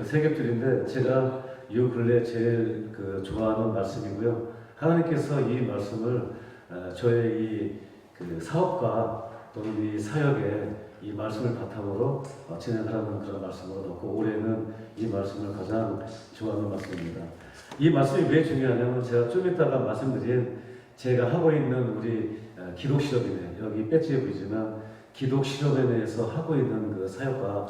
세 겹줄인데 제가 이 근래 제일 좋아하는 말씀이고요. 하나님께서 이 말씀을 저의 이 사업과 또는 이 사역에 이 말씀을 바탕으로 진행하라는 그런 말씀으로 놓고 올해는 이 말씀을 가장 좋아하는 말씀입니다. 이 말씀이 왜 중요하냐면 제가 좀 이따가 말씀드린 제가 하고 있는 우리 기독 실업인회 여기 배지에 보이지만 기독 실업인회에서 하고 있는 그 사역과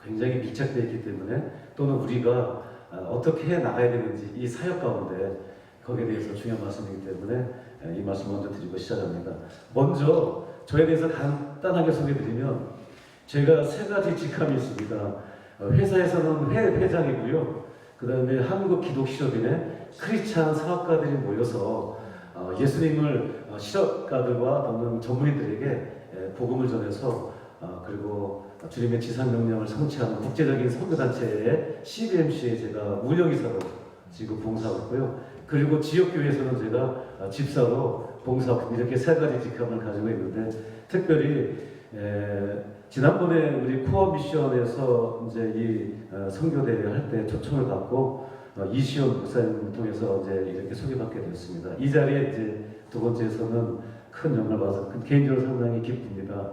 굉장히 밀착되어 있기 때문에 또는 우리가 어떻게 해 나가야 되는지 이 사역 가운데 거기에 대해서 중요한 말씀이기 때문에 이 말씀 먼저 드리고 시작합니다. 먼저 저에 대해서 간단하게 소개드리면 제가 세 가지 직함이 있습니다. 회사에서는 회장이고요. 그 다음에 한국기독실업인회 크리스찬 사업가들이 모여서 예수님을 실업가들과 또는 전문인들에게 복음을 전해서 그리고 주님의 지상명령을 성취하는 국제적인 선교단체의 CBMC에 제가 운영이사로 지금 봉사하고 있고요. 그리고 지역교회에서는 제가 집사로 봉사하고 이렇게 세 가지 직함을 가지고 있는데 특별히 지난번에 우리 코어 미션에서 이제 이 선교대회 할 때 초청을 받고 이시연 목사님을 통해서 이제 이렇게 소개받게 되었습니다. 이 자리에 이제 두 번째에서는 큰 영광을 받아서 개인적으로 상당히 기쁩니다.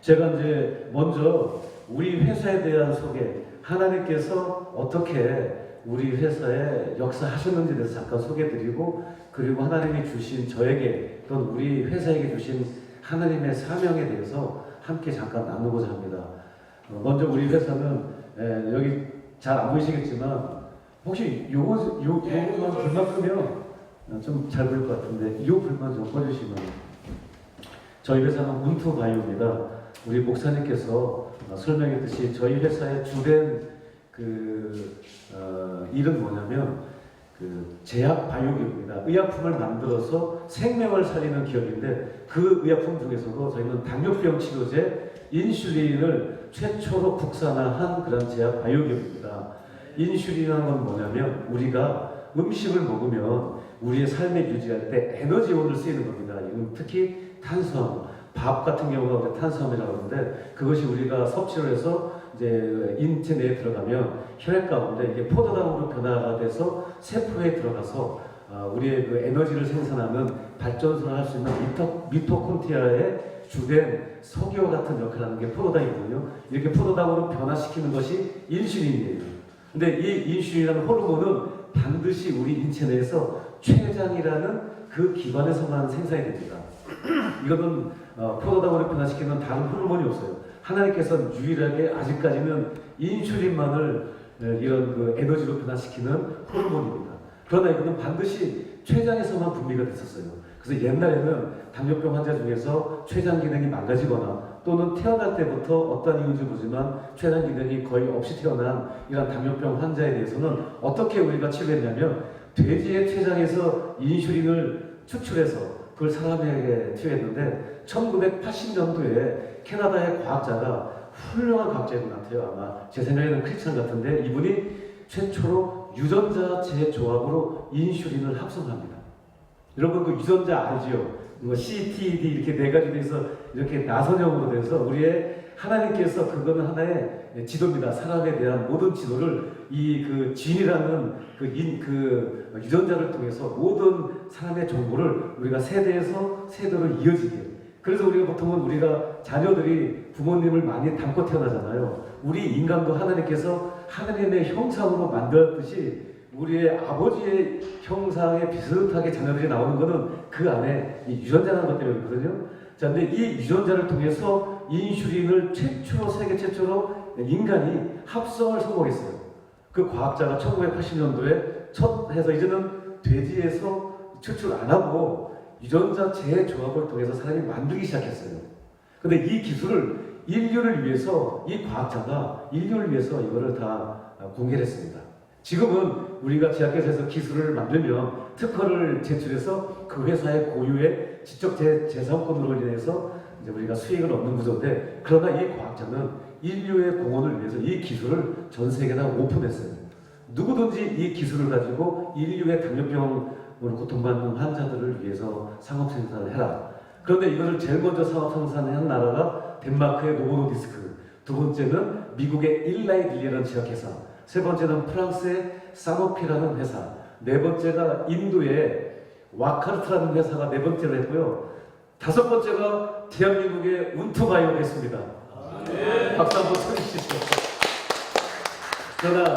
제가 이제 먼저 우리 회사에 대한 소개, 하나님께서 어떻게 우리 회사에 역사하셨는지에 대해서 잠깐 소개드리고 그리고 하나님이 주신 저에게 또는 우리 회사에게 주신 하나님의 사명에 대해서 함께 잠깐 나누고자 합니다. 먼저 우리 회사는 여기 잘 안 보이시겠지만 혹시 요거만 불만 끄면 좀 잘 보일 것 같은데 요 불만 좀 꺼주시면 저희 회사는 운투바이오입니다. 우리 목사님께서 설명했듯이 저희 회사의 주된 일은 뭐냐면 제약 바이오기업입니다. 의약품을 만들어서 생명을 살리는 기업인데 그 의약품 중에서도 저희는 당뇨병 치료제 인슐린을 최초로 국산화한 그런 제약 바이오기업입니다. 인슐린이라는 건 뭐냐면 우리가 음식을 먹으면 우리의 삶을 유지할 때 에너지원을 쓰이는 겁니다. 이건 특히 탄수화물, 밥 같은 경우가 우리 탄수화물이라고 하는데 그것이 우리가 섭취를 해서 이제 인체 내에 들어가면 혈액 가운데 이게 포도당으로 변화가 돼서 세포에 들어가서 우리의 그 에너지를 생산하는 발전소를 할 수 있는 미토콘드리아의 주된 석유와 같은 역할을 하는 게 포도당이거든요. 이렇게 포도당으로 변화시키는 것이 인슐린이에요. 근데 이 인슐린이라는 호르몬은 반드시 우리 인체 내에서 췌장이라는 그 기관에서만 생산이 됩니다. 이거는 포도당으로 변화시키는 다른 호르몬이 없어요. 하나님께서는 유일하게 아직까지는 인슐린만을 이런 그 에너지로 변화시키는 호르몬입니다. 그러나 이거는 반드시 췌장에서만 분비가 됐었어요. 그래서 옛날에는 당뇨병 환자 중에서 췌장 기능이 망가지거나 또는 태어날 때부터 어떤 이유인지 모르지만 췌장 기능이 거의 없이 태어난 이런 당뇨병 환자에 대해서는 어떻게 우리가 치료했냐면 돼지의 췌장에서 인슐린을 추출해서 그걸 사람에게 투여했는데 1980년도에 캐나다의 과학자가 훌륭한 과학자인 것 같아요. 아마 제 생각에는 크리스찬 같은데 이분이 최초로 유전자 재조합으로 인슐린을 합성합니다. 여러분 그 유전자 알지요? 뭐 CTD 이렇게 네 가지 돼서 이렇게 나선형으로 돼서 우리의 하나님께서 그거는 하나의 지도입니다. 사람에 대한 모든 지도를 이 그 진이라는 그 유전자를 통해서 모든 사람의 정보를 우리가 세대에서 세대로 이어지게. 그래서 우리가 보통은 우리가 자녀들이 부모님을 많이 닮고 태어나잖아요. 우리 인간도 하나님께서 하나님의 형상으로 만들었듯이 우리의 아버지의 형상에 비슷하게 자녀들이 나오는 것은 그 안에 이 유전자라는 것 때문에 그렇거든요. 자, 근데 이 유전자를 통해서 인슐린을 세계 최초로 인간이 합성을 성공했어요. 그 과학자가 1980년도에 첫 해서 이제는 돼지에서 추출 안 하고 유전자 재조합을 통해서 사람이 만들기 시작했어요. 근데 이 기술을 인류를 위해서 이 과학자가 인류를 위해서 이거를 다 공개를 했습니다. 지금은 우리가 제약회사에서 기술을 만들면 특허를 제출해서 그 회사의 고유의 지적 재산권으로 인해서 이제 우리가 수익을 얻는 구조인데 그러나 이 과학자는 인류의 공헌을 위해서 이 기술을 전 세계에다 오픈했어요. 누구든지 이 기술을 가지고 인류의 당뇨병으로 고통받는 환자들을 위해서 상업 생산을 해라. 그런데 이것을 제일 먼저 상업 생산한 나라가 덴마크의 노보노디스크, 두 번째는 미국의 일라이 릴리라는 제약회사, 세 번째는 프랑스의 사노피라는 회사, 네 번째가 인도의 와카르트라는 회사가 네 번째로 했고요. 다섯 번째가 대한민국의 운투바이오가 했습니다. 박수 한번 쳐주시죠. 그러나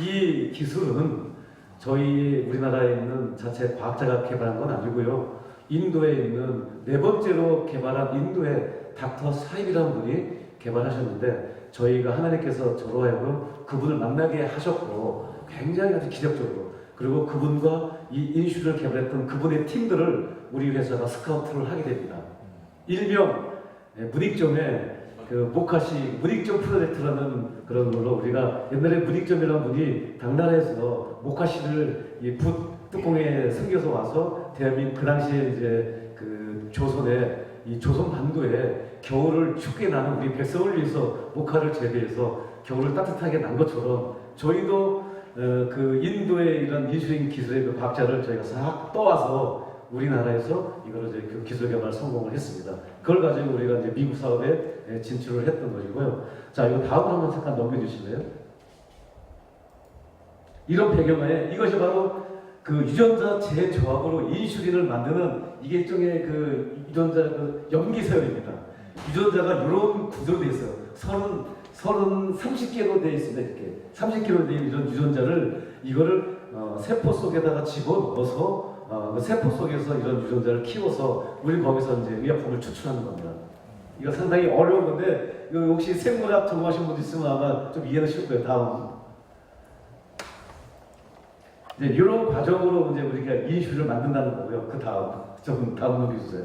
이 기술은 저희 우리나라에 있는 자체 과학자가 개발한 건 아니고요. 인도에 있는 네 번째로 개발한 인도의 닥터 사입이라는 분이 개발하셨는데 저희가 하나님께서 저로 하여금 그분을 만나게 하셨고 굉장히 아주 기적적으로 그리고 그분과 이 인슐린을 개발했던 그분의 팀들을 우리 회사가 스카우트를 하게 됩니다. 일명 문익점의 그 모카시 문익점 프로젝트라는 그런 걸로 우리가 옛날에 문익점이라는 분이 당나라에서 모카시를 이 붓 뚜껑에 숨겨서 와서 대한민국 그 당시에 이제 그 조선의 이 조선 반도에 겨울을 춥게 나는 우리 백성을 위해서 모카를 재배해서 겨울을 따뜻하게 난 것처럼 저희도 그 인도의 이런 인슐린 기술의 그 과학자를 저희가 싹 떠와서 우리나라에서 이거를 이제 그 기술 개발 성공을 했습니다. 그걸 가지고 우리가 이제 미국 사업에 진출을 했던 것이고요. 자, 이거 다음으로 한번 잠깐 넘겨주실래요? 이런 배경에 이것이 바로 그 유전자 재조합으로 인슐린을 만드는 이게 일종의 그 유전자 그 염기서열입니다. 유전자가 이런 구조로 되어 있어요. 30개로 되어 있습니다. 이렇게 30개로 되어 있는 유전자를 이거를 세포 속에다가 집어넣어서 그 세포 속에서 이런 유전자를 키워서 우리 거기서 이제 의약품을 추출하는 겁니다. 이거 상당히 어려운 건데 이거 혹시 생물학 전공하신 분 있으면 아마 좀 이해는 쉬울 거예요. 다음. 이제 이런 과정으로 이제 우리가 인슐린을 만든다는 거고요. 그 다음 좀 다음 넘겨주세요.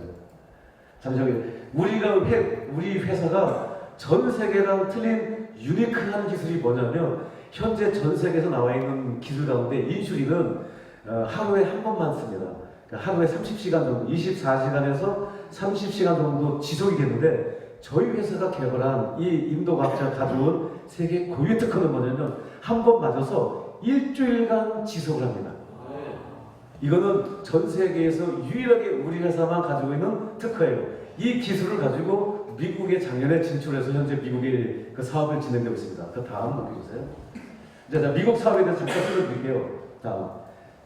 잠시만요. 우리 회사가 전 세계랑 틀린 유니크한 기술이 뭐냐면 현재 전 세계에서 나와 있는 기술 가운데 인슐린은 하루에 한 번만 씁니다. 그러니까 하루에 30시간 정도, 24시간에서 30시간 정도 지속이 되는데 저희 회사가 개발한 이 인도 과학자가 가져온 세계 고유 특허는 뭐냐면 한 번 맞아서 일주일간 지속을 합니다. 이거는 전 세계에서 유일하게 우리 회사만 가지고 있는 특허예요. 이 기술을 가지고 미국에 작년에 진출해서 현재 미국에 그 사업을 진행되고 있습니다. 그 다음 넘겨주세요. 이제 미국 사업에 대해서 잠깐 설명드릴게요. 다음.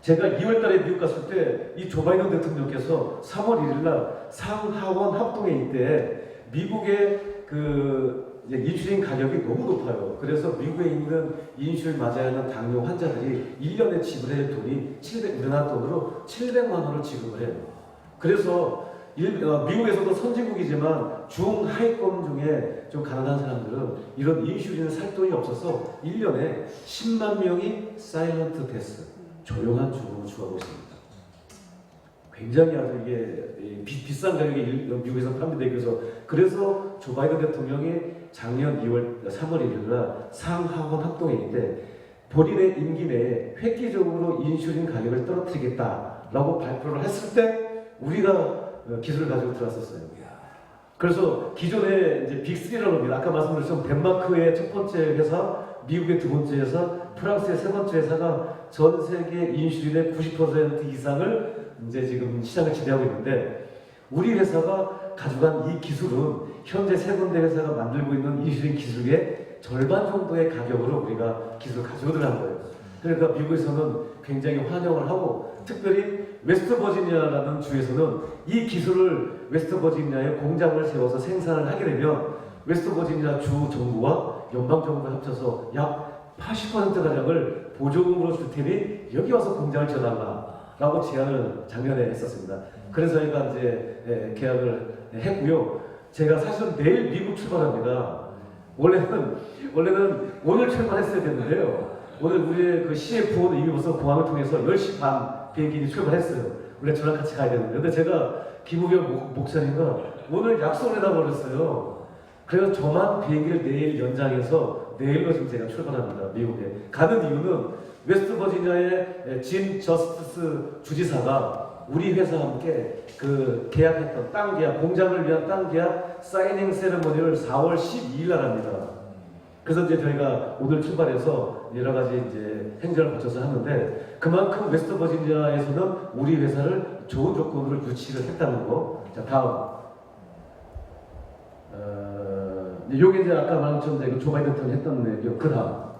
제가 2월달에 미국 갔을 때 이 조 바이든 대통령께서 3월 1일날 상하원 합동회 이때 미국의 그 인슐린 가격이 너무 높아요. 그래서 미국에 있는 인슐린 맞아야 하는 당뇨 환자들이 1년에 지불할 돈이 우리나라 돈으로 700만 원을 지급을 해요. 그래서 미국에서도 선진국이지만 중하위권 중에 좀 가난한 사람들은 이런 인슐린을 살 돈이 없어서 1년에 10만 명이 사일런트 데스, 조용한 죽음을 추구하고 있습니다. 굉장히 아주 이게 비싼 가격에 미국에서 판매되기 위해서 그래서 조 바이든 대통령이 작년 3월 1일날 상하원 합동회의인데 본인의 임기 내에 획기적으로 인슐린 가격을 떨어뜨리겠다라고 발표를 했을 때 우리가 기술을 가지고 들어왔었어요. 그래서 기존에 이제 빅3라고 합니다. 아까 말씀드렸던 덴마크의 첫 번째 회사, 미국의 두 번째 회사, 프랑스의 세 번째 회사가 전 세계 인슐린의 90% 이상을 이제 지금 시장을 지배하고 있는데 우리 회사가 가져간 이 기술은 현재 세 군데 회사가 만들고 있는 인슐린 기술의 절반 정도의 가격으로 우리가 기술을 가지고 들어간 거예요. 그러니까 미국에서는 굉장히 환영을 하고 특별히 웨스트버지니아라는 주에서는 이 기술을 웨스트버지니아에 공장을 세워서 생산을 하게 되면 웨스트버지니아 주 정부와 연방정부가 합쳐서 약 80%가량을 보조금으로 줄 테니 여기 와서 공장을 지어달라라고 제안을 작년에 했었습니다. 그래서 저희가 이제 계약을 했고요. 제가 사실은 내일 미국 출발합니다. 원래는 오늘 출발했어야 됐는데요. 오늘 우리의 그 CFO는 이미 벌써 공항을 통해서 10시 반 비행기 출발했어요. 원래 저랑 같이 가야 되는데. 근데 제가 김우겸 목사님과 오늘 약속을 해놔버렸어요. 그래서 저만 비행기를 내일 연장해서 내일로 지금 제가 출발합니다. 미국에. 가는 이유는 웨스트버지니아의 진 저스티스 주지사가 우리 회사와 함께 그 계약했던 땅 계약, 공장을 위한 땅 계약 사이닝 세레머니를 4월 12일 날 합니다. 그래서 이제 저희가 오늘 출발해서 여러 가지 이제 행정을 거쳐서 하는데 그만큼 웨스트버지니아에서는 우리 회사를 좋은 조건으로 유치를 했다는 거. 자, 다음. 요게 이제 아까 말한 것처럼 조 바이든 대통령이 했던 얘기요. 그 다음.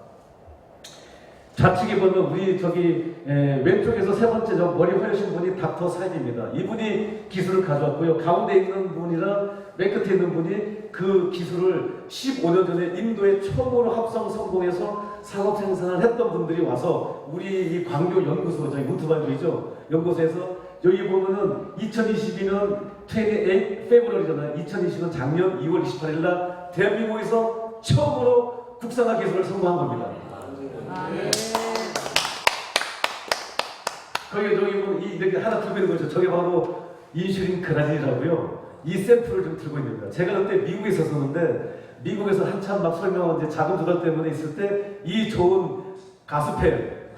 좌측에 보면 우리 저기 왼쪽에서 세 번째 저 머리 허여신 분이 닥터 사입입니다. 이분이 기술을 가져왔고요. 가운데 있는 분이랑 맨 끝에 있는 분이 그 기술을 15년 전에 인도에 처음으로 합성 성공해서 상업 생산을 했던 분들이 와서 우리 이 광교 연구소, 저희 문투발주이죠 연구소에서 여기 보면은 2022년 28 페브루아리잖아요. 2020년 작년 2월 28일 날 대한민국에서 처음으로 국산화 기술을 성공한 겁니다. 거기 저기 뭐 이렇게 하나 들고 있는 거죠. 저게 바로 인슐린 그라진이라고요. 이 샘플을 좀 들고 있는 거예요. 제가 그때 미국에 있었었는데 미국에서 한참 막 설명한 이제 자금 조달 때문에 있을 때 이 좋은 가스펠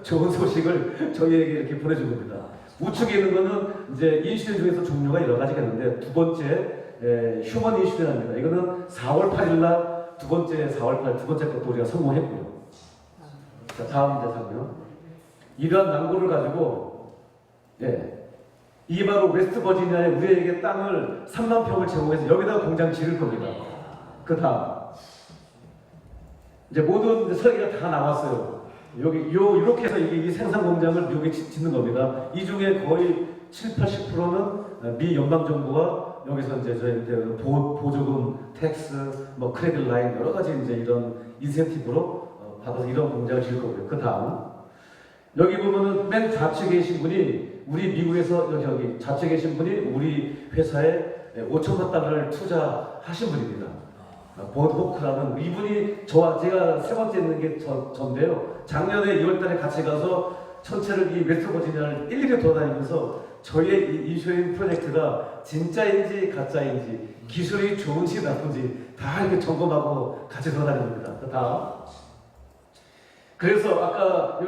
좋은 소식을 저희에게 이렇게 보내준 겁니다. 우측에 있는 거는 이제 인슐린 중에서 종류가 여러 가지가 있는데 두 번째 휴먼 인슐린입니다. 이거는 4월 8일 날 두 번째 4월 8일 두 번째 것도 우리가 성공했고요. 자, 다음 이제 장면. 이러한 낭보를 가지고 이게 바로 웨스트 버지니아에 우리에게 땅을 3만 평을 제공해서 여기다가 공장 지을 겁니다. 그 다음 이제 모든 설계가 다 나왔어요. 여기 이렇게 해서 이 생산 공장을 미국에 짓는 겁니다. 이 중에 거의 70~80%는 미 연방 정부가 여기서 이제 저희한테 보조금, 텍스, 뭐 크레딧 라인 여러 가지 이제 이런 인센티브로 받아서 이런 공장을 지을 거고요. 그 다음 여기 보면은 맨 좌측에 계신 분이 우리 미국에서 여기 좌측에 계신 분이 우리 회사에 5천만 달러를 투자하신 분입니다. 보드 호크라는 이분이 제가 세 번째 있는 게 전데요. 작년에 2월달에 같이 가서 전체를 이 웨스트 버지니아를 일일이 돌아다니면서 저희의 이 인슐린 프로젝트가 진짜인지 가짜인지 기술이 좋은지 나쁜지 다 이렇게 점검하고 같이 돌아다닙니다. 다음. 그래서 아까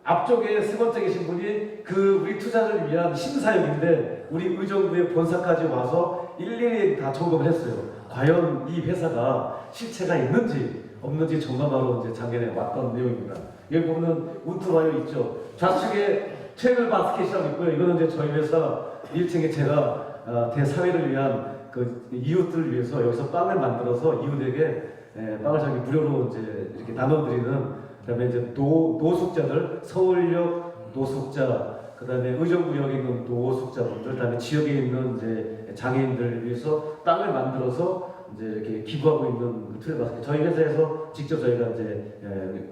앞쪽에 세 번째 계신 분이 우리 투자를 위한 심사역인데 우리 의정부의 본사까지 와서 일일이 다 점검을 했어요. 과연 이 회사가 실체가 있는지 없는지 점검하러 이제 작년에 왔던 내용입니다. 여기 보면 운투바이오 있죠. 좌측에 트래블 바스켓이라고 있고요. 이거는 이제 저희 회사 1층에 제가 대사회를 위한 그 이웃들을 위해서 여기서 빵을 만들어서 이웃에게 빵을 저기 무료로 이제 이렇게 나눠드리는. 그다음에 이제 노숙자들, 서울역 노숙자, 그다음에 의정부역에 있는 노숙자분들, 그다음에 지역에 있는 이제 장애인들을 위해서 빵을 만들어서 이제 이렇게 기부하고 있는 트레바스켓. 저희 회사에서 직접 저희가 이제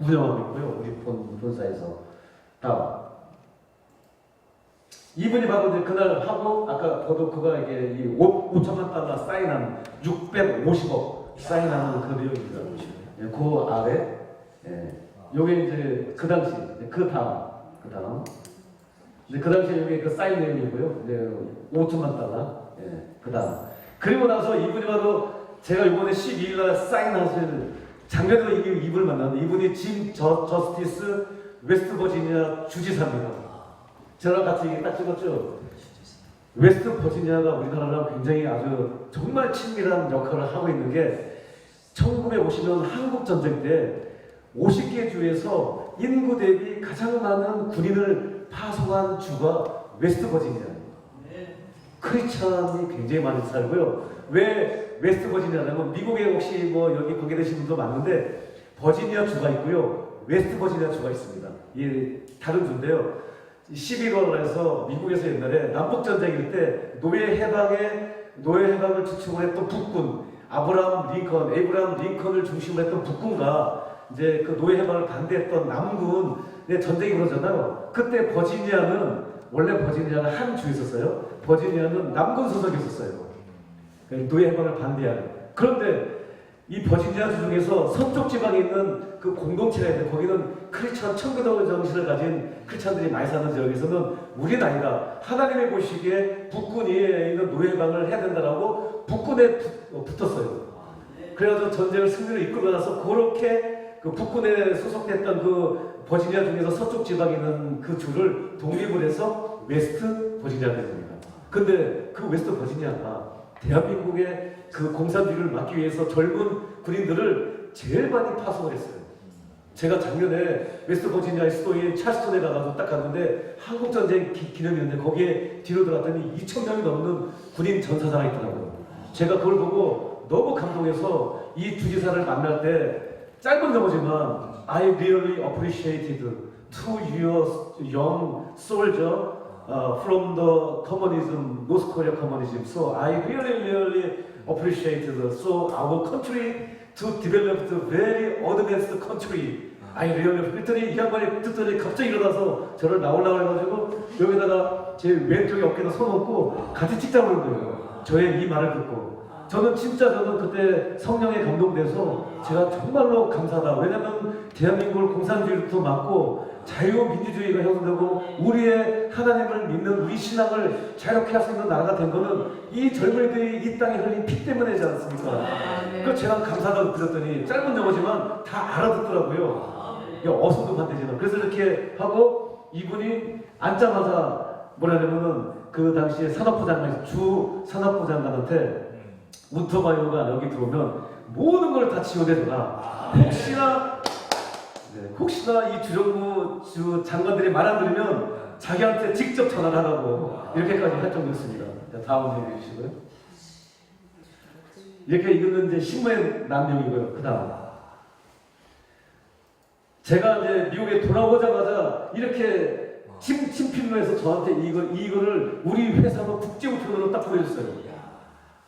운영하고 있고요. 우리 본사에서. 다음. 이분이 바로 이제 그날 하고 아까 보도크가 이게 5천만 달러 사인한 650억 사인하는 그 내용입니다. 그 아래. 요게 이제 그 당시, 그 다음. 이제 그 당시에 여기 그 사인 내용이고요. 이제 5천만 달러. 그 다음. 그리고 나서 이분이 바로 제가 이번에 12일날 사인하실 작년에 이분을 만났는데 이분이 짐 저스티스 웨스트 버지니아 주지사입니다. 저랑 같이 딱 찍었죠. 웨스트 버지니아가 우리나라랑 굉장히 아주 정말 친밀한 역할을 하고 있는 게 1950년 한국 전쟁 때 50개 주에서 인구 대비 가장 많은 군인을 파송한 주가 웨스트 버지니아입니다. 크리스찬이 굉장히 많이 살고요. 왜 웨스트 버지니아냐면 미국에 혹시 뭐 여기 관계되신 분도 많은데 버지니아 주가 있고요. 웨스트 버지니아 주가 있습니다. 이 다른 주인데요. 11월에서 미국에서 옛날에 남북전쟁일 때 노예 해방을 주축을 했던 북군 에이브라함 링컨을 중심으로 했던 북군과 이제 그 노예 해방을 반대했던 남군의 전쟁이 벌어졌잖아요. 그때 버지니아는 원래 버지니아가 한 주에 있었어요. 버지니아는 남군 소속이 있었어요. 노예 해방을 반대하는. 그런데 이 버지니아 주 중에서 서쪽 지방에 있는 그 공동체가 있는데 거기는 크리스천 청교도 정신을 가진 크리스천들이 많이 사는 지역에서는 우리는 아니다. 하나님이 보시기에 북군이 있는 노예 해방을 해야 된다라고 북군에 붙었어요. 그래가지고 전쟁을 승리를 이끌고 나서 그렇게 그 북군에 소속됐던 그 버지니아 중에서 서쪽 지방에 있는 그 주를 독립을 해서 웨스트 버지니아가 됩니다. 근데 그 웨스트 버지니아가 대한민국의 그 공산주의를 막기 위해서 젊은 군인들을 제일 많이 파송을 했어요. 제가 작년에 웨스트 버지니아의 수도인 찰스턴에 가서 딱 갔는데 한국전쟁 기념이었는데 거기에 뒤로 들어갔더니 2,000명이 넘는 군인 전사자가 있더라고요. 제가 그걸 보고 너무 감동해서 이 주지사를 만날 때 짧은 영어지만 I really appreciated to your young soldier from the communism, North Korea communism. So I really appreciated so our country to develop the very advanced country. I really 그랬더니 이 양반이 듣더니 갑자기 일어나서 저를 나오려고 해가지고 여기다가 제 왼쪽에 어깨에다 손 얹고 같이 찍자고 그런 거예요. 저의 이 말을 듣고. 저는 그때 성령에 감동돼서 제가 정말로 감사하다. 왜냐면 대한민국을 공산주의로부터 막고 자유민주주의가 형성되고 우리의 하나님을 믿는 우리 신앙을 자유롭게 할 수 있는 나라가 된 거는 이 젊은이들이 이 땅에 흘린 피 때문이지 않습니까? 그 제가 감사하다고 들었더니 짧은 영어지만 다 알아듣더라고요. 어선도 반대지만. 그래서 이렇게 하고 이분이 앉자마자 뭐라냐면은 그 당시에 산업부 장관, 주 산업부 장관한테 운터바이오가 여기 들어오면 모든 걸 다 지원해줘라. 혹시나 이 주정부 주 장관들이 말 안 들으면 자기한테 직접 전화를 하라고 이렇게까지 할 정도였습니다. 다음 얘기해 주시고요. 이렇게 이거는 이제 신문에 난 내용이고요. 그 다음 제가 이제 미국에 돌아오자마자 이렇게 친필로 해서 저한테 이거를 우리 회사로 국제우편으로 딱 보내줬어요.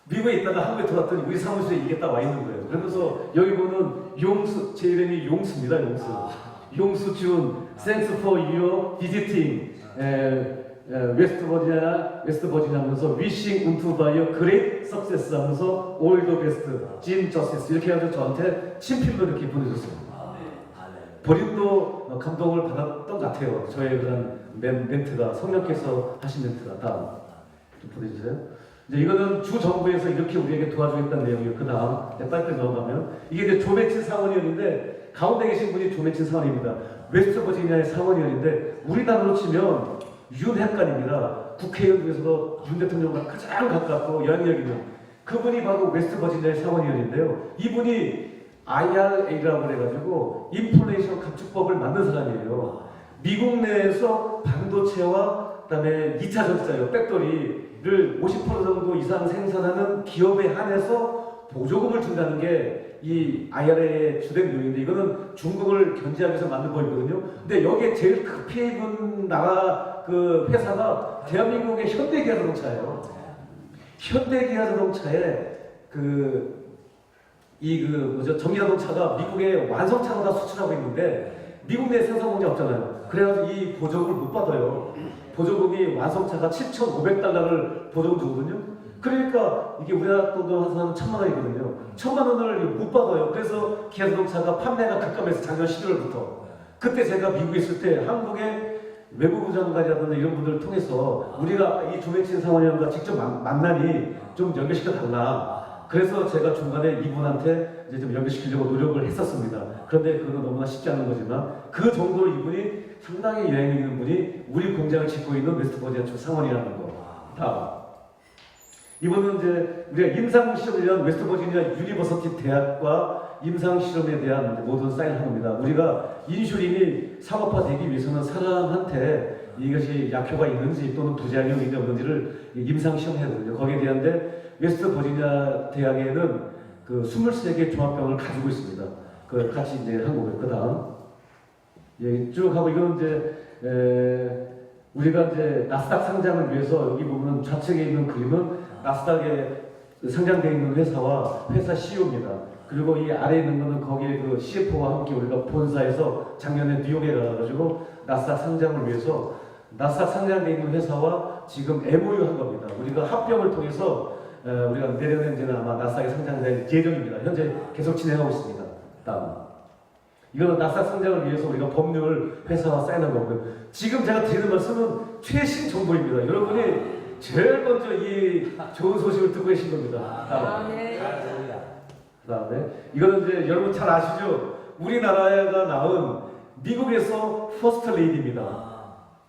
미국에 있다가 한국에 돌아왔더니 우리 사무실에 이게 딱 와 있는 거예요. 그러면서 여기 보는 용수, 제 이름이 용수입니다. 용수 준 Thanks for your visiting 웨스트 버지니아 하면서 Wishing unto by a great success 하면서 All the best, Jim Justice 이렇게 해가지고 저한테 친필로 이렇게 보내줬어요. 본인도 감동을 받았던 것 같아요. 저의 그런 멘트가 성령께서 하신 멘트가. 다음 좀 보내주세요. 이제 이거는 주 정부에서 이렇게 우리에게 도와주겠다는 내용이에요. 그 다음 빨리 넘어가면 이게 이제 조매친 상원의원인데 가운데 계신 분이 조매친 상원입니다. 웨스트 버지니아의 상원의원인데 우리나라로 치면 윤 핵관입니다. 국회의원 중에서도 윤 대통령과 가장 가깝고 영향력 있는 그분이 바로 웨스트 버지니아의 상원의원인데요. 이분이 IRA라고 해가지고 인플레이션 감축법을 만든 사람이에요. 미국 내에서 반도체와 그다음에 2차 전지자요, 배터리를 50% 정도 이상 생산하는 기업에 한해서 보조금을 준다는 게 이 IRA의 주된 내용인데 이거는 중국을 견제하기 위해서 만든 법이거든요. 근데 여기에 제일 큰 피해 입은 나라 그 회사가 대한민국의 현대기아자동차예요. 현대기아자동차에 전기자동차가 미국에 완성차로 다 수출하고 있는데 미국 내 생산 공장 없잖아요. 그래서 이 보조금을 못 받아요. 보조금이 완성차가 7,500달러를 보조금 주거든요. 그러니까 이게 우리나라 돈으로 한 1,000만 원이거든요. 1,000만 원을 못 받아요. 그래서 기아자동차가 판매가 급감해서 작년 11월부터 그때 제가 미국에 있을 때 한국의 외무부 장관이라든지 이런 분들을 통해서 우리가 이 조매친 상원의원과 직접 만나니 좀 연결시켜 달라. 그래서 제가 중간에 이분한테 이제 좀 연결시키려고 노력을 했었습니다. 그런데 그건 너무나 쉽지 않은 거지만 그 정도로 이분이 상당히 여행 있는 분이 우리 공장을 짓고 있는 웨스트버지니아 주 상원이라는 거. 다음. 이번은 이제 우리가 임상시험에 대한 웨스트버지니아 유니버시티 대학과 임상실험에 대한 모든 사인을 한 겁니다. 우리가 인슐린이 상업화되기 위해서는 사람한테 이것이 약효가 있는지 또는 부작용이 없는지를 임상시험해야 되거든요. 거기에 대한데 웨스트버지니아 대학에는 그 23개 종합병원을 가지고 있습니다. 그 같이 이제 한 거고요. 그 다음 쭉 하고 이거는 이제 우리가 이제 나스닥 상장을 위해서 여기 보면 좌측에 있는 그림은 나스닥에 상장되어 있는 회사와 회사 CEO입니다. 그리고 이 아래에 있는 거는 거기에 그 CFO와 함께 우리가 본사에서 작년에 뉴욕에 가가지고 나스닥 상장을 위해서 나스닥 상장되어 있는 회사와 지금 MOU 한 겁니다. 우리가 합병을 통해서 우리가 내년에는 아마 나스닥에 상장될 예정입니다. 현재 계속 진행하고 있습니다. 다음. 이거는 나스닥 상장을 위해서 우리가 법률 회사와 사인한 거고요. 지금 제가 드리는 말씀은 최신 정보입니다. 여러분이 제일 먼저 이 좋은 소식을 듣고 계신 겁니다. 그다음에 이거는 이제 여러분 잘 아시죠? 우리나라가 낳은 미국에서 퍼스트 레이디입니다.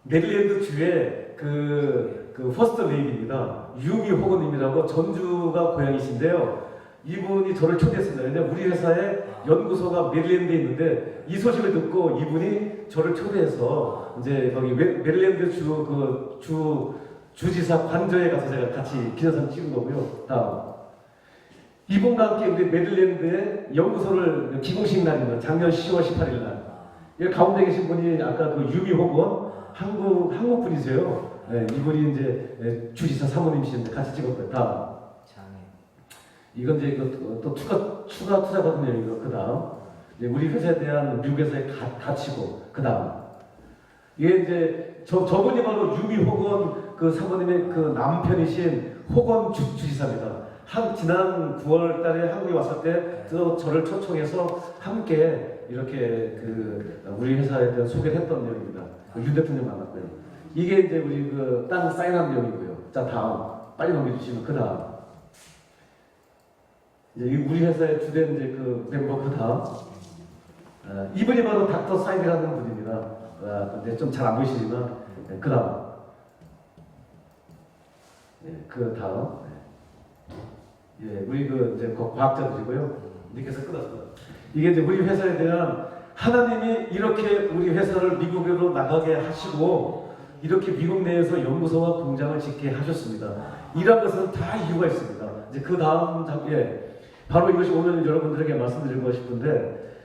메릴랜드 주의 그 퍼스트 레이디입니다. 유미 호건님이라고 전주가 고향이신데요. 이분이 저를 초대했습니다. 왜냐면 우리 회사에 연구소가 메릴랜드에 있는데 이 소식을 듣고 이분이 저를 초대해서 이제 거기 메릴랜드 주지사 관저에 가서 제가 같이 기념사진 찍은 거고요. 다음. 이분과 함께 우리 메릴랜드의 연구소를 기공식 날입니다. 작년 10월 18일 날. 이 가운데 계신 분이 아까 그 유미 호건 한국 분이세요. 네, 이분이 이제 주지사 사모님이신데 같이 찍었고요. 다음. 이건 이제 또 추가 투자 받은 내용이고, 그 다음. 우리 회사에 대한 미국에서의 가치고, 그 다음. 이게 이제 저분이 바로 유미 호건 그 사모님의 그 남편이신 호건 주지사입니다. 지난 9월 달에 한국에 왔을 때 저를 초청해서 함께 이렇게 우리 회사에 대한 소개를 했던 내용입니다. 윤 대통령 만났고요. 이게 이제 우리 땅 사인한 내용이고요. 자, 다음. 빨리 넘겨주시면 그 다음. 이제 우리 회사의 주된 이제 멤버 그 다음. 이분이 바로 닥터 사인이라는 분입니다. 근데 좀 잘 안 보이시지만, 네, 그 다음. 네, 그 다음. 예, 우리 이제 과학자들이고요. 님께서 끊었어요. 이게 이제 우리 회사에 대한 하나님이 이렇게 우리 회사를 미국으로 나가게 하시고 이렇게 미국 내에서 연구소와 공장을 짓게 하셨습니다. 이런 것은 다 이유가 있습니다. 이제 그 다음 장에 바로 이것이 오늘 여러분들에게 말씀드리고 싶은데,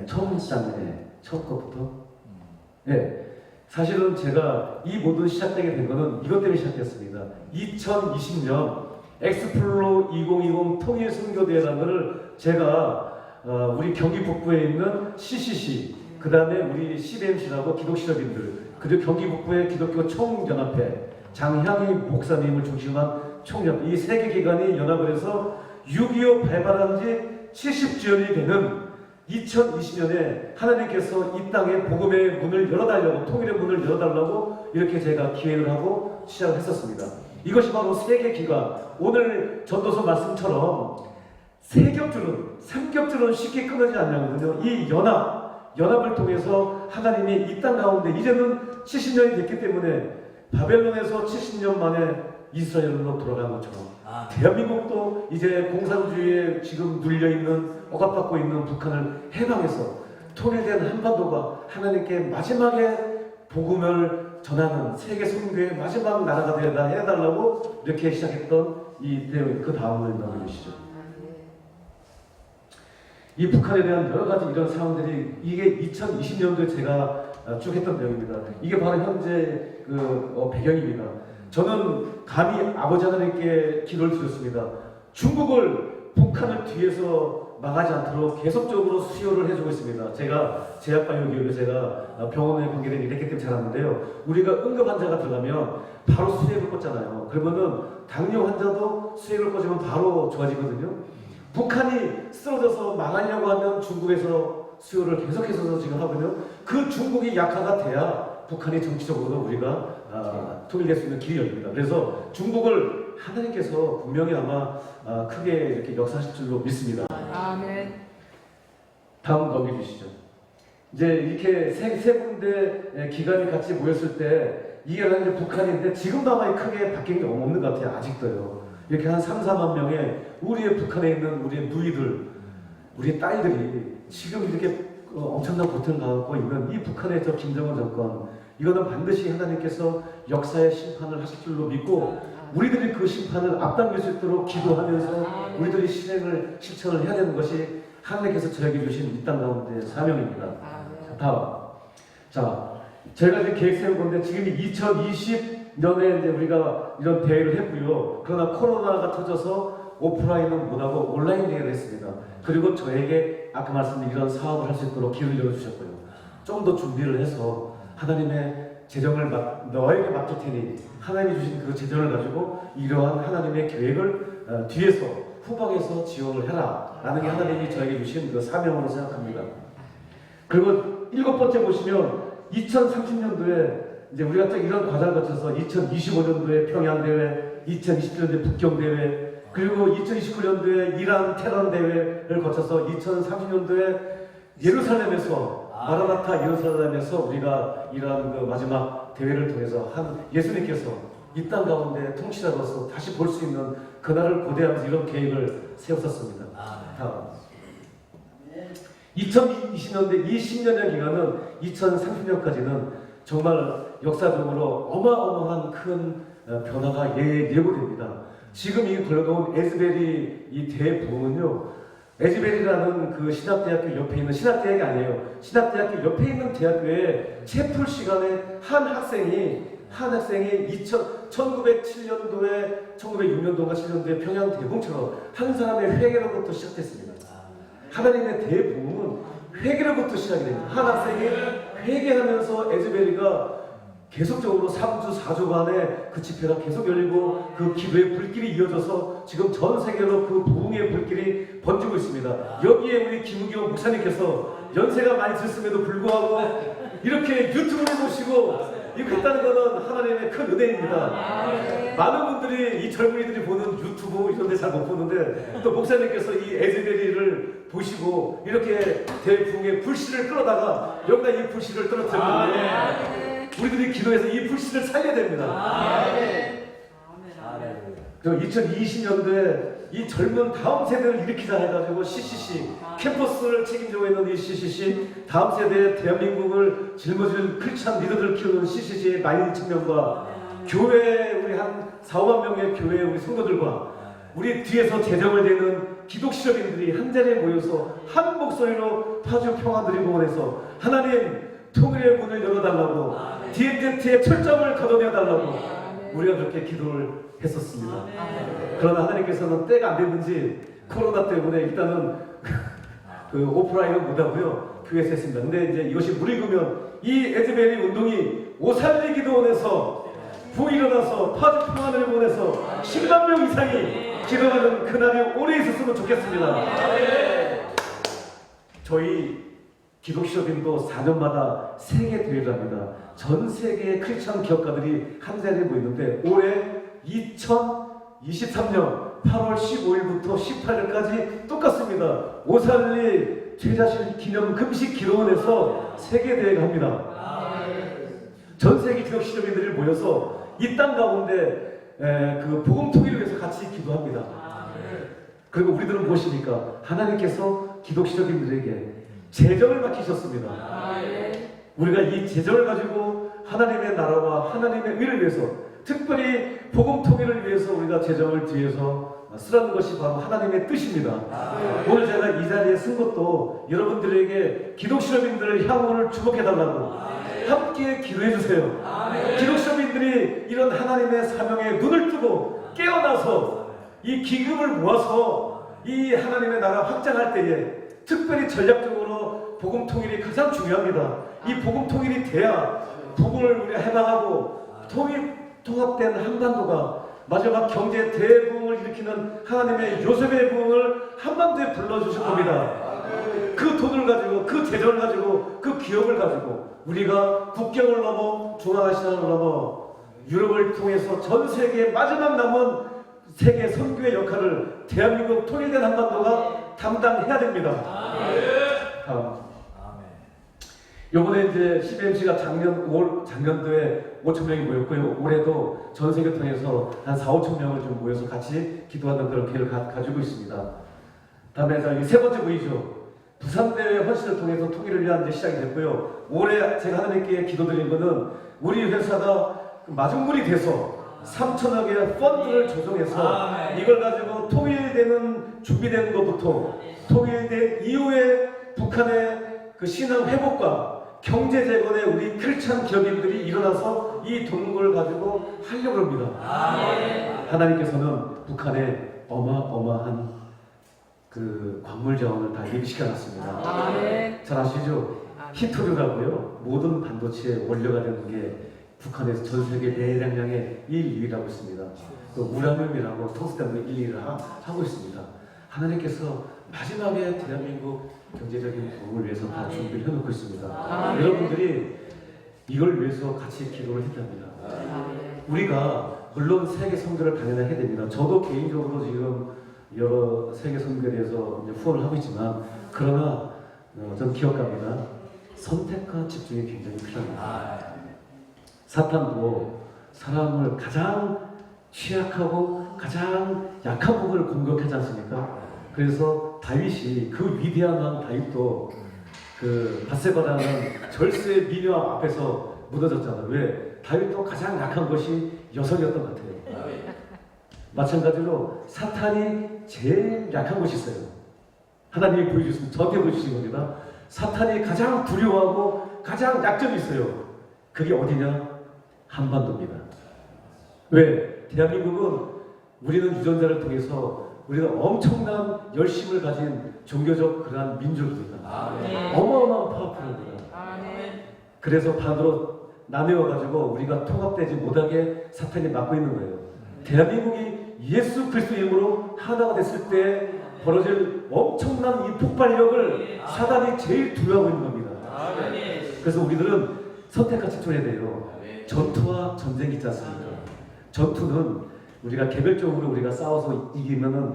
처음 시작에 첫 것부터, 사실은 제가 이 모든 시작되게 된 것은 이것 때문에 시작됐습니다. 2020년 엑스플로 2020 통일 선교대회라는 것을 제가 우리 경기 북부에 있는 CCC, 그 다음에 우리 CBMC라고 기독실업인들, 그리고 경기 북부의 기독교 총연합회, 장향희 목사님을 중심한 총연합, 이 세 개 기관이 연합을 해서 6.25 발발한 지 70주년이 되는 2020년에 하나님께서 이 땅에 복음의 문을 열어달라고, 통일의 문을 열어달라고 이렇게 제가 기획을 하고 시작을 했었습니다. 이것이 바로 세계 기관, 오늘 전도서 말씀처럼 세 겹줄은, 3겹줄은 쉽게 끊어지지 않냐거든요. 이 연합을 통해서 하나님이 이 땅 가운데 이제는 70년이 됐기 때문에 바벨론에서 70년 만에 이스라엘로 돌아간 것처럼 대한민국도 이제 공산주의에 지금 눌려있는, 억압받고 있는 북한을 해방해서 통일된 한반도가 하나님께 마지막에 복음을 전하는 세계 선교의 마지막 나라가 되어야 해달라고 이렇게 시작했던 이 내용, 그 다음을 넘겨주시죠. 이 북한에 대한 여러 가지 이런 상황들이 이게 2020년도에 제가 쭉 했던 내용입니다. 이게 바로 현재 배경입니다. 저는 감히 아버지 하나님께 기도를 드렸습니다. 중국을, 북한을 뒤에서 망하지 않도록 계속적으로 수요를 해주고 있습니다. 제가 제약바이오기업에 제가 병원에 관계된 일을 했기 때문에 잘 아는데요. 우리가 응급 환자가 들어가면 바로 수액을 꽂잖아요. 그러면은 당뇨 환자도 수액을 꽂으면 바로 좋아지거든요. 북한이 쓰러져서 망하려고 하면 중국에서 수요를 계속해서 지금 하거든요. 그 중국이 약화가 돼야 북한이 정치적으로도 우리가 통일될 수 있는 길이 열립니다. 그래서 중국을 하나님께서 분명히 아마 크게 이렇게 역사하실 줄로 믿습니다. 아멘. 다음 넘겨주시죠. 이제 이렇게 세 군데 기관이 같이 모였을 때 이게 이제 북한인데 지금도 아마 크게 바뀐 게 없는 것 같아요. 아직도요. 이렇게 한 3, 4만 명의 우리의 북한에 있는 우리의 누이들, 우리의 딸들이 지금 이렇게 엄청난 고통을 갖고 있는 이 북한의 저 김정은 정권, 이거는 반드시 하나님께서 역사의 심판을 하실 줄로 믿고 우리들이 그 심판을 앞당길 수 있도록 기도하면서 우리들이 실천을 해야 되는 것이 하나님께서 저에게 주신 이 땅 가운데 사명입니다. 자, 다음. 자, 저희가 이제 계획 세운 건데 지금이 2020년에 이제 우리가 이런 대회를 했고요. 그러나 코로나가 터져서 오프라인은 못하고 온라인 대회를 했습니다. 그리고 저에게 아까 말씀드린 이런 사업을 할 수 있도록 길을 열어주셨고요. 좀 더 준비를 해서 하나님의 재정을 너에게 맡길 테니 하나님이 주신 그 재정을 가지고 이러한 하나님의 계획을 뒤에서 후방에서 지원을 해라 라는 게 하나님이 저에게 주신 그 사명으로 생각합니다. 그리고 7번째 보시면 2030년도에 이제 우리가 딱 이런 과정을 거쳐서 2025년도에 평양대회, 2027년도에 북경대회, 그리고 2029년도에 이란 테런대회를 거쳐서 2030년도에 예루살렘에서 마라나타 예루살렘에서 우리가 이러한 그 마지막 대회를 통해서 한 예수님께서 이 땅 가운데 통치자로서 다시 볼 수 있는 그날을 고대하면서 이런 계획을 세웠었습니다. 다음. 2020년대 이 10년의 기간은 2030년까지는 정말 역사적으로 어마어마한 큰 변화가 예고됩니다. 지금 이 걸려놓은 에즈베리 이 대부흥은요, 에즈베리라는 그 신학대학교 옆에 있는 신학대학이 아니에요. 신학대학교 옆에 있는 대학교에 채플 시간에 한 학생이 1907년도에 1906년도인가 7년도에 평양 대붕처럼 한 사람의 회개로부터 시작됐습니다. 하나님의 대부흥은 회개로부터 시작이 됩니다. 한 학생이 회개하면서 에즈베리가 계속적으로 3주, 4주간에 그 집회가 계속 열리고 그 기도의 불길이 이어져서 지금 전 세계로 그 부흥의 불길이 번지고 있습니다. 여기에 우리 김우경 목사님께서 연세가 많이 들었음에도 불구하고 이렇게 유튜브를 보시고 이거 했다는 것은 하나님의 큰 은혜입니다. 많은 분들이 이 젊은이들이 보는 유튜브 이런 데 잘 못 보는데 또 목사님께서 이 에즈베리를 보시고 이렇게 대부흥의 불씨를 끌어다가 여기다 이 불씨를 떨어뜨렸는데 우리들이 기도해서 이 불씨를 살려야 됩니다. 그리고 2020년도에 이 젊은 다음 세대를 일으키자 해가지고 CCC 캠퍼스를 책임지고 있는 이 CCC 다음 세대의 대한민국을 짊어질 크리스찬 리더들을 키우는 CCC의 12,000명과 교회 우리 한 4, 5만 명의 교회 우리 성도들과 우리 뒤에서 재정을 대는 기독시적인들이 한 자리에 모여서 한 목소리로 파주 평화드리공원에서 하나님 통일의 문을 열어달라고 DMZ의 철점을 걷어내달라고 우리가 그렇게 기도를 했었습니다. 그러나 하나님께서는 때가 안 됐는지 코로나 때문에 일단은 그 오프라인은 못하고요 교회에서 했습니다. 근데 이제 이것이 물이 그면 이 에즈베리 운동이 오살리 기도원에서 부일어나서 파주 평안을원에서 10만 명 이상이 기도하는 그날이 오래 있었으면 좋겠습니다. 저희 기독시적인도 4년마다 세계 대회를 합니다. 전 세계의 크리스천 기업가들이 한 자리에 모이는데 올해 2023년 8월 15일부터 18일까지 똑같습니다. 오살리 최자실 기념 금식 기도원에서 세계 대회가 합니다. 전 세계 기독시적인들이 모여서 이 땅 가운데 그 복음 통일을 위해서 같이 기도합니다. 그리고 우리들은 무엇입니까? 하나님께서 기독시적인들에게 재정을 맡기셨습니다. 우리가 이 재정을 가지고 하나님의 나라와 하나님의 의를 위해서 특별히 복음 통일을 위해서 우리가 재정을 뒤에서 쓰라는 것이 바로 하나님의 뜻입니다. 오늘 제가 이 자리에 쓴 것도 여러분들에게 기독시민들을 향후를 주목해달라고 함께 기도해 주세요. 기독시민들이 이런 하나님의 사명에 눈을 뜨고 깨어나서 이 기금을 모아서 이 하나님의 나라 확장할 때에 특별히 전략적으로 복음 통일이 가장 중요합니다. 이 복음 통일이 돼야 복음을 우리가 해방하고 통합된 한반도가 마지막 경제 대부흥을 일으키는 하나님의 요셉의 부흥을 한반도에 불러주실 겁니다. 그 돈을 가지고 그 재정을 가지고 그 기업을 가지고 우리가 국경을 넘어 중앙아시아를 넘어 유럽을 통해서 전 세계의 마지막 남은 세계 선교의 역할을 대한민국 통일된 한반도가 담당해야 됩니다. 요번에 이제 CBMC가 작년도에 5,000명이 모였고요. 올해도 전 세계 통해서 한 4, 5,000명을 좀 모여서 같이 기도하는 그런 기회를 가지고 있습니다. 다음에 저희 세 번째 부이죠. 부산대회 헌신을 통해서 통일을 위한 이제 시작이 됐고요. 올해 제가 하나님께 기도드린 것은 우리 회사가 마중물이 돼서 3천억의 펀드를 조성해서 이걸 가지고 통일되는 준비되는 것부터 통일된 이후에 북한의 그 신앙 회복과 경제 재건에 우리 크리스찬 기업인들이 일어나서 이 돈을 가지고 하려고 합니다. 하나님께서는 북한에 어마어마한 그 광물 자원을 다 예비시켜놨습니다. 잘 아시죠? 히토류라고요. 모든 반도체의 원료가 되는 게 북한에서 전 세계 내량량의 1, 2위라고 있습니다. 또 우라늄이라고 텅스텐도 1, 2위를 하고 있습니다. 하나님께서 마지막에 대한민국 경제적인 부흥을 위해서 다 준비를 해놓고 있습니다. 여러분들이 이걸 위해서 같이 기도를 했답니다. 우리가 물론 세계 선교를 당연히 해야 됩니다. 저도 개인적으로 지금 여러 세계 선교에 대해서 이제 후원을 하고 있지만 그러나 저는 기억합니다. 선택과 집중이 굉장히 필요합니다. 사탄도 사람을 가장 취약하고 가장 약한 부분을 공격하지 않습니까? 그래서 다윗이 그 위대한 왕 다윗도 그 바세바라는 절세의 미녀 앞에서 무너졌잖아요. 왜? 다윗도 가장 약한 것이 여성이었던 것 같아요. 마찬가지로 사탄이 제일 약한 곳이 있어요. 하나님이 보여주신, 저한테 보여주신 겁니다. 사탄이 가장 두려워하고 가장 약점이 있어요. 그게 어디냐? 한반도입니다. 왜? 대한민국은 우리는 유전자를 통해서 우리가 엄청난 열심을 가진 종교적 그러한 민족입니다. 어마어마한 파워풀합니다. 그래서 반으로 나뉘어가지고 우리가 통합되지 못하게 사탄이 막고 있는 거예요. 대한민국이 예수 그리스도 이름으로 하나가 됐을 때 벌어질 엄청난 이 폭발력을 사단이 제일 두려워하고 있는 겁니다. 그래서 우리들은 선택같이 쳐야 돼요. 전투와 전쟁이 있지 않습니까? 전투는 우리가 개별적으로 우리가 싸워서 이기면은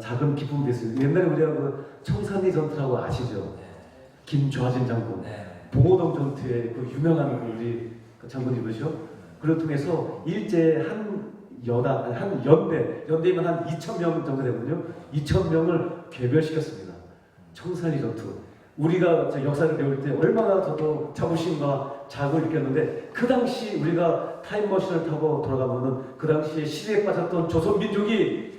작은 기쁨이 됐어요. 옛날에 우리가 그 청산리 전투라고 아시죠? 김좌진 장군, 봉오동 전투의 그 유명한 그 우리 그 장군님이시죠? 그걸 통해서 일제 한 연대이면 한 2,000명 정도 되거든요. 2,000명을 괴멸시켰습니다. 청산리 전투. 우리가 역사를 배울 때 얼마나 저도 자부심과 자극을 느꼈는데, 그 당시 우리가 타임머신을 타고 돌아가면은 그 당시에 시대에 빠졌던 조선민족이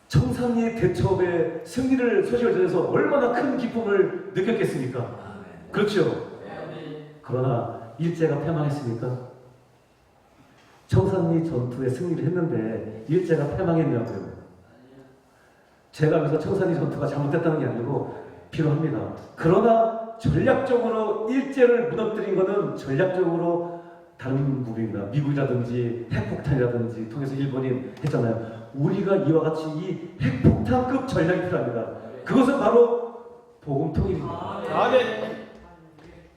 청산리 대첩의 승리를 소식을 전해서 얼마나 큰 기쁨을 느꼈겠습니까? 그렇죠? 그러나 일제가 패망했습니까? 청산리 전투에 승리를 했는데 일제가 패망했냐고요? 제가 그래서 청산리 전투가 잘못됐다는 게 아니고 필요합니다. 그러나 전략적으로 일제를 무너뜨린 것은 전략적으로 다른 부분입니다. 미국이라든지 핵폭탄이라든지 통해서 일본이 했잖아요. 우리가 이와 같이 이 핵폭탄급 전략이 필요합니다. 그것은 바로 복음 통일입니다.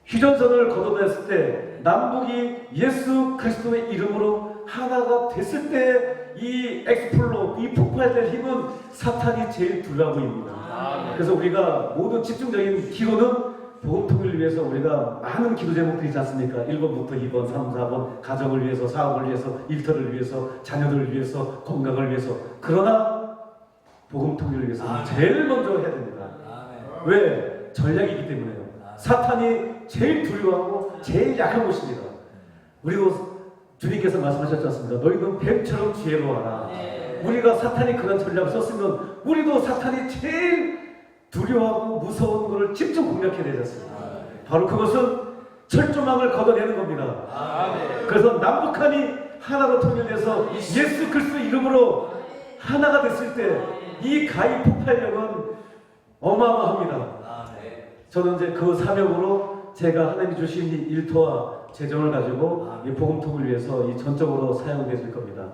휴전선을 걷어냈을 때 남북이 예수 그리스도의 이름으로 하나가 됐을 때 이 엑스플로, 이 폭발될 힘은 사탄이 제일 두려워 보입니다. 그래서 우리가 모든 집중적인 기도는 복음 통일을 위해서 우리가 많은 기도 제목들이 있지 않습니까? 1번부터 2번, 3, 4번 가정을 위해서, 사업을 위해서, 일터를 위해서, 자녀들을 위해서, 건강을 위해서. 그러나 복음 통일을 위해서 제일 먼저 해야 됩니다. 왜? 전략이기 때문에요. 사탄이 제일 두려워하고 제일 약한 곳입니다. 그리고 주님께서 말씀하셨지 않습니까? 너희는 뱀처럼 지혜로워하라. 우리가 사탄이 그런 전략을 썼으면 우리도 사탄이 제일 두려워하고 무서운 것을 집중 공략해야 되지 않습니까? 바로 그것은 철조망을 걷어내는 겁니다. 그래서 남북한이 하나로 통일돼서 예수 그리스도 이름으로 하나가 됐을 때 이 가히 폭발력은 어마어마합니다. 저는 이제 그 사명으로 제가 하나님이 주신 이 일터와 재정을 가지고 이 복음통을 위해서 이 전적으로 사용되실 겁니다.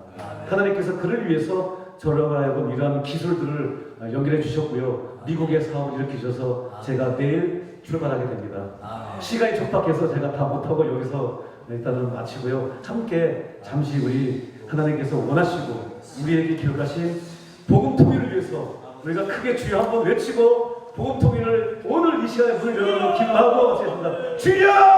하나님께서 그를 위해서 저를 하여금 이러한 기술들을 연결해 주셨고요. 미국의 사업을 일으키셔서 제가 내일 출발하게 됩니다. 시간이 촉박해서 제가 다 못하고 여기서 일단은 마치고요. 함께 잠시 우리 하나님께서 원하시고 우리에게 기록하신 복음 통일을 위해서 우리가 크게 주여 한번 외치고 복음 통일을 오늘 이 시간에 문을 열어서 기도하고 마치겠습니다. 주여!